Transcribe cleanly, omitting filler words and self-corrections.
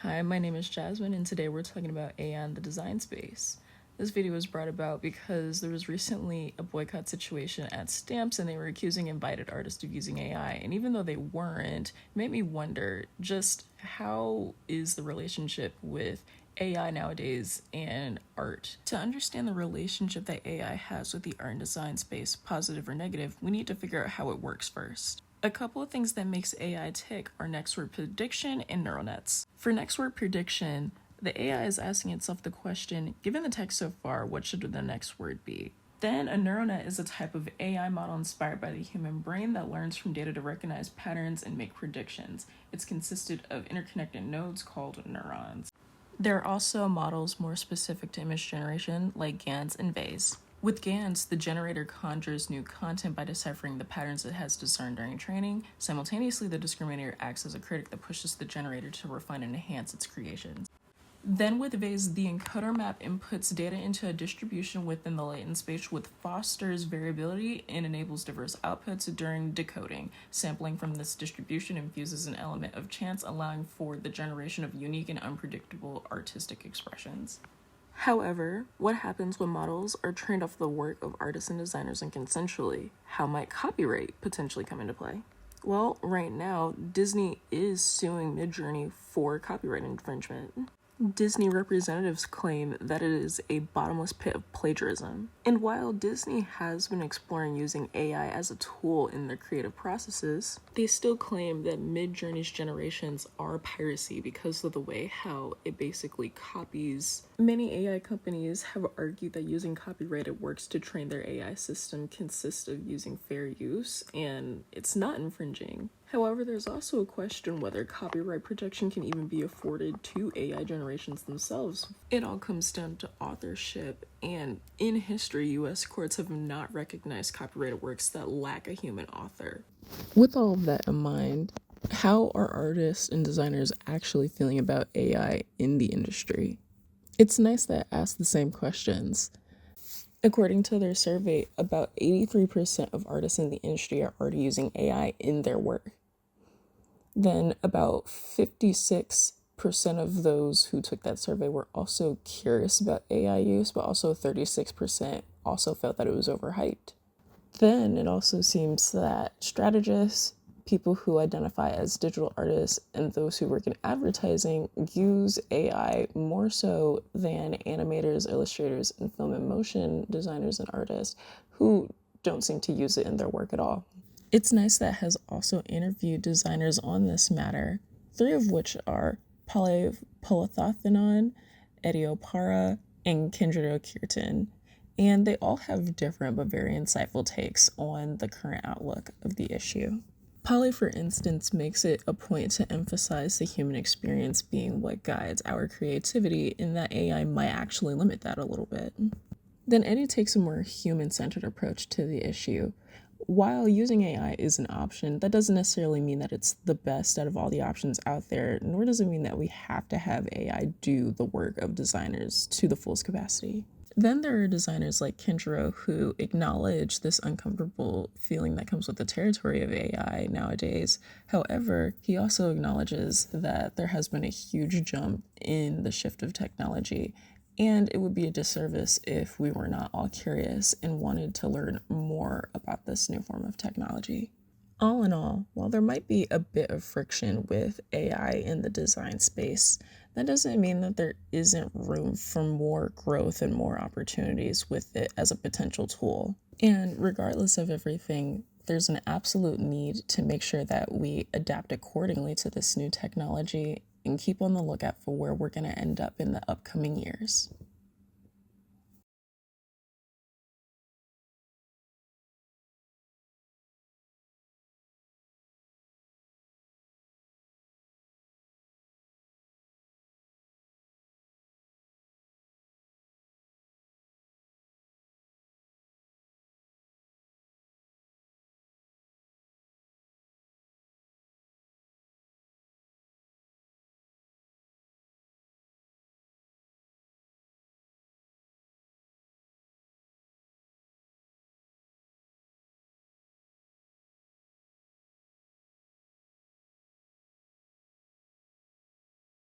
Hi, my name is Jasmine, and today we're talking about AI in the design space. This video was brought about because there was recently a boycott situation at Stamps and they were accusing invited artists of using AI. And even though they weren't, it made me wonder just how is the relationship with AI nowadays and art. To understand the relationship that AI has with the art and design space, positive or negative, we need to figure out how it works first. A couple of things that makes AI tick are next word prediction and neural nets. For next word prediction, the AI is asking itself the question, given the text so far, what should the next word be? Then a neural net is a type of AI model inspired by the human brain that learns from data to recognize patterns and make predictions. It's consisted of interconnected nodes called neurons. There are also models more specific to image generation, like GANs and VAs. With GANs, the generator conjures new content by deciphering the patterns it has discerned during training. Simultaneously, the discriminator acts as a critic that pushes the generator to refine and enhance its creations. Then with VAs, the encoder map inputs data into a distribution within the latent space, which fosters variability and enables diverse outputs during decoding. Sampling from this distribution infuses an element of chance, allowing for the generation of unique and unpredictable artistic expressions. However, what happens when models are trained off the work of artists and designers and consensually? How might copyright potentially come into play? Well, right now, Disney is suing Midjourney for copyright infringement. Disney representatives claim that it is a bottomless pit of plagiarism. And while Disney has been exploring using AI as a tool in their creative processes, they still claim that Midjourney's generations are piracy because of the way how it basically copies. Many AI companies have argued that using copyrighted works to train their AI system consists of using fair use, and it's not infringing. However, there's also a question whether copyright protection can even be afforded to AI generations themselves. It all comes down to authorship, and in history, US courts have not recognized copyrighted works that lack a human author. With all of that in mind, how are artists and designers actually feeling about AI in the industry? It's nice that it asks the same questions. According to their survey, about 83% of artists in the industry are already using AI in their work. Then about 56% of those who took that survey were also curious about AI use, but also 36% also felt that it was overhyped. Then it also seems that strategists, people who identify as digital artists, and those who work in advertising use AI more so than animators, illustrators, and film and motion designers and artists who don't seem to use it in their work at all. It's nice that has also interviewed designers on this matter, 3 of which are Pale Polathathanon, Ediopara, and Kendra Kirtan. And they all have different but very insightful takes on the current outlook of the issue. Polly, for instance, makes it a point to emphasize the human experience being what guides our creativity, and that AI might actually limit that a little bit. Then Eddie takes a more human-centered approach to the issue. While using AI is an option, that doesn't necessarily mean that it's the best out of all the options out there, nor does it mean that we have to have AI do the work of designers to the fullest capacity. Then there are designers like Kendra who acknowledge this uncomfortable feeling that comes with the territory of AI nowadays. However, he also acknowledges that there has been a huge jump in the shift of technology, and it would be a disservice if we were not all curious and wanted to learn more about this new form of technology. All in all, while there might be a bit of friction with AI in the design space, that doesn't mean that there isn't room for more growth and more opportunities with it as a potential tool. And regardless of everything, there's an absolute need to make sure that we adapt accordingly to this new technology and keep on the lookout for where we're going to end up in the upcoming years.